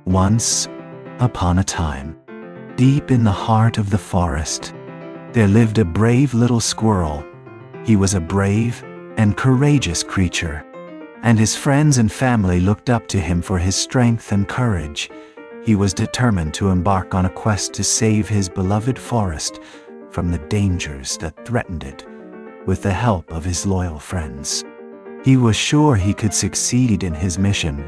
Once upon a time, deep in the heart of the forest, there lived a brave little squirrel. He was a brave and courageous creature, and his friends and family looked up to him for his strength and courage. He was determined to embark on a quest to save his beloved forest from the dangers that threatened it, with the help of his loyal friends. He was sure he could succeed in his mission.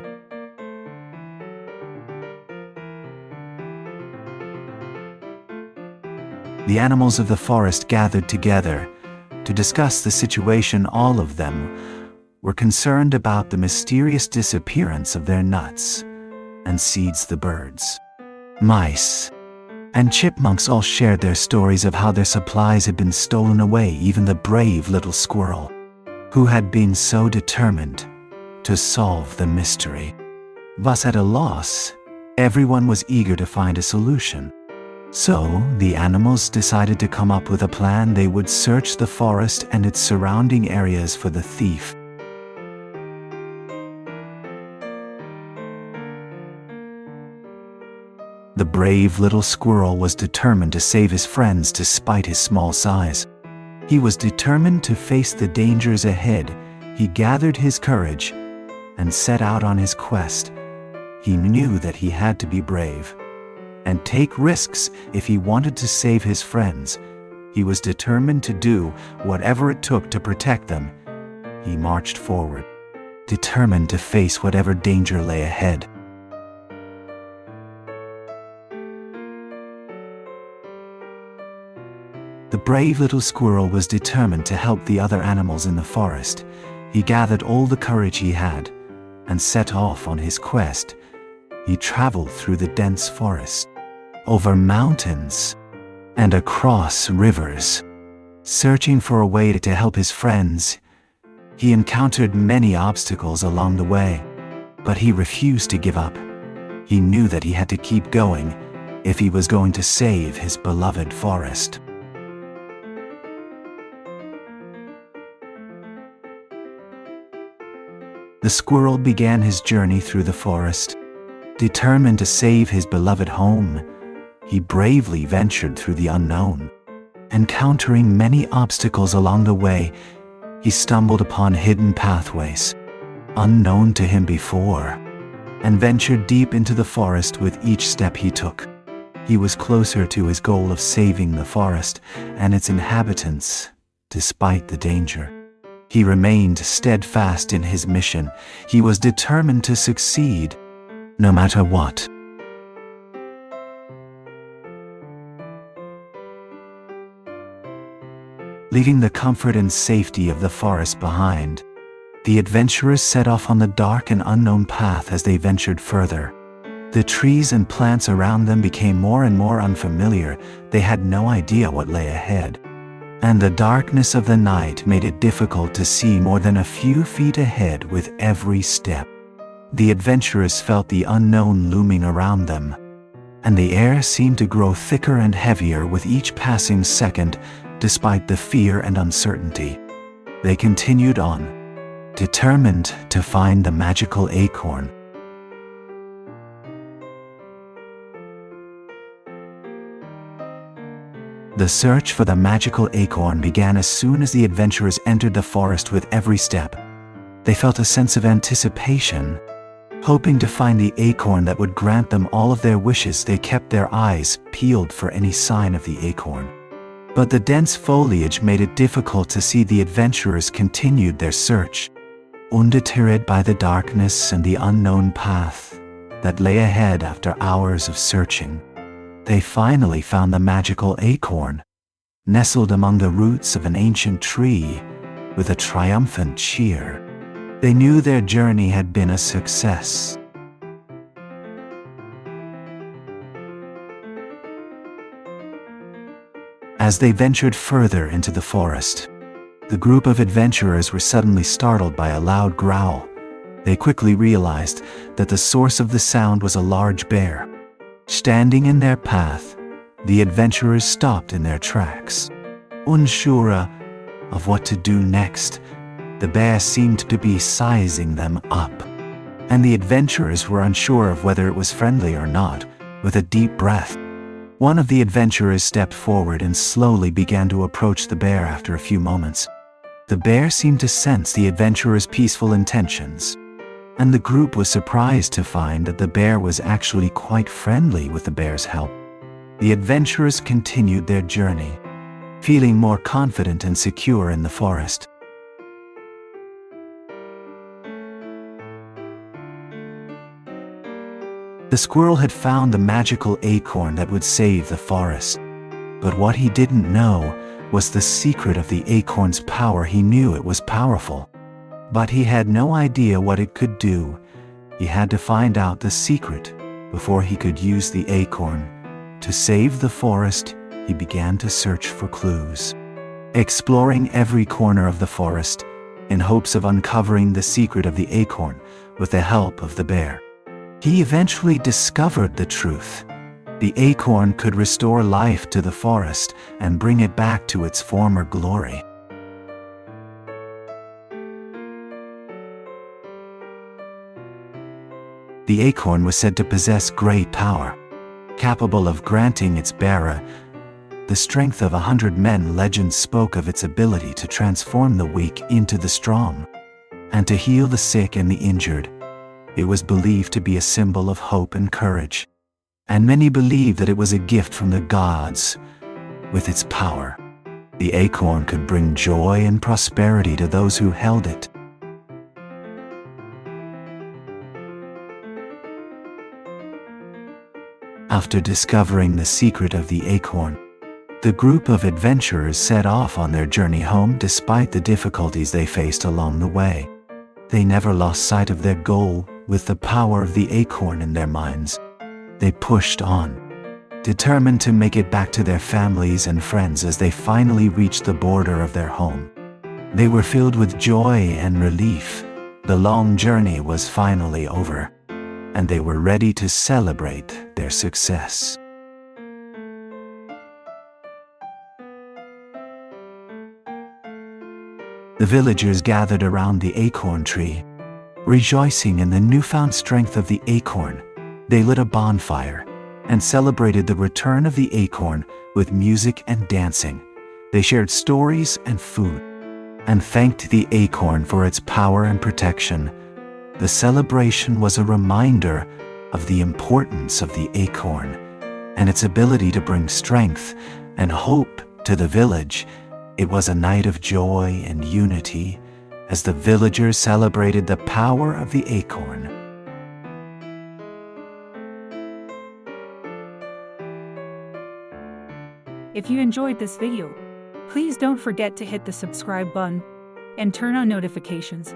The animals of the forest gathered together to discuss the situation. All of them were concerned about the mysterious disappearance of their nuts and seeds. The birds, mice, and chipmunks all shared their stories of how their supplies had been stolen away. Even the brave little squirrel, who had been so determined to solve the mystery, was at a loss. Everyone was eager to find a solution. So the animals decided to come up with a plan. They would search the forest and its surrounding areas for the thief. The brave little squirrel was determined to save his friends despite his small size. He was determined to face the dangers ahead. He gathered his courage and set out on his quest. He knew that he had to be brave and take risks if he wanted to save his friends. He was determined to do whatever it took to protect them. He marched forward, determined to face whatever danger lay ahead. The brave little squirrel was determined to help the other animals in the forest. He gathered all the courage he had and set off on his quest. He traveled through the dense forest, over mountains, and across rivers, searching for a way to help his friends. He encountered many obstacles along the way, but he refused to give up. He knew that he had to keep going if he was going to save his beloved forest. The squirrel began his journey through the forest. Determined to save his beloved home, he bravely ventured through the unknown. Encountering many obstacles along the way, he stumbled upon hidden pathways, unknown to him before, and ventured deep into the forest. With each step he took, he was closer to his goal of saving the forest and its inhabitants. Despite the danger, he remained steadfast in his mission. He was determined to succeed, no matter what. Leaving the comfort and safety of the forest behind, the adventurers set off on the dark and unknown path. As they ventured further, the trees and plants around them became more and more unfamiliar. They had no idea what lay ahead, and the darkness of the night made it difficult to see more than a few feet ahead. With every step, the adventurers felt the unknown looming around them, and the air seemed to grow thicker and heavier with each passing second. Despite the fear and uncertainty, they continued on, determined to find the magical acorn. The search for the magical acorn began as soon as the adventurers entered the forest. With every step, they felt a sense of anticipation, hoping to find the acorn that would grant them all of their wishes. They kept their eyes peeled for any sign of the acorn, but the dense foliage made it difficult to see. The adventurers continued their search, undeterred by the darkness and the unknown path that lay ahead. After hours of searching, they finally found the magical acorn, nestled among the roots of an ancient tree. With a triumphant cheer, they knew their journey had been a success. As they ventured further into the forest, the group of adventurers were suddenly startled by a loud growl. They quickly realized that the source of the sound was a large bear. Standing in their path, the adventurers stopped in their tracks, unsure of what to do next. The bear seemed to be sizing them up. and the adventurers were unsure of whether it was friendly or not. With a deep breath, one of the adventurers stepped forward and slowly began to approach the bear. After a few moments, the bear seemed to sense the adventurer's peaceful intentions, and the group was surprised to find that the bear was actually quite friendly. With the bear's help, the adventurers continued their journey, feeling more confident and secure in the forest. The squirrel had found the magical acorn that would save the forest. But what he didn't know was the secret of the acorn's power. He knew it was powerful, but he had no idea what it could do. He had to find out the secret before he could use the acorn. To save the forest, he began to search for clues, exploring every corner of the forest in hopes of uncovering the secret of the acorn with the help of the bear. He eventually discovered the truth. The acorn could restore life to the forest and bring it back to its former glory. The acorn was said to possess great power, capable of granting its bearer the strength of 100 men. Legends spoke of its ability to transform the weak into the strong, and to heal the sick and the injured. It was believed to be a symbol of hope and courage, and many believed that it was a gift from the gods. With its power, the acorn could bring joy and prosperity to those who held it. After discovering the secret of the acorn, the group of adventurers set off on their journey home. Despite the difficulties they faced along the way, they never lost sight of their goal. With the power of the acorn in their minds, they pushed on, determined to make it back to their families and friends. As they finally reached the border of their home, they were filled with joy and relief. The long journey was finally over, and they were ready to celebrate their success. The villagers gathered around the acorn tree, rejoicing in the newfound strength of the acorn. They lit a bonfire and celebrated the return of the acorn with music and dancing. They shared stories and food, and thanked the acorn for its power and protection. The celebration was a reminder of the importance of the acorn and its ability to bring strength and hope to the village. It was a night of joy and unity as the villagers celebrated the power of the acorn. If you enjoyed this video, please don't forget to hit the subscribe button and turn on notifications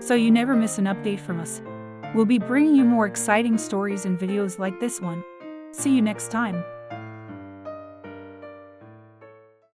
so you never miss an update from us. We'll be bringing you more exciting stories and videos like this one. See you next time.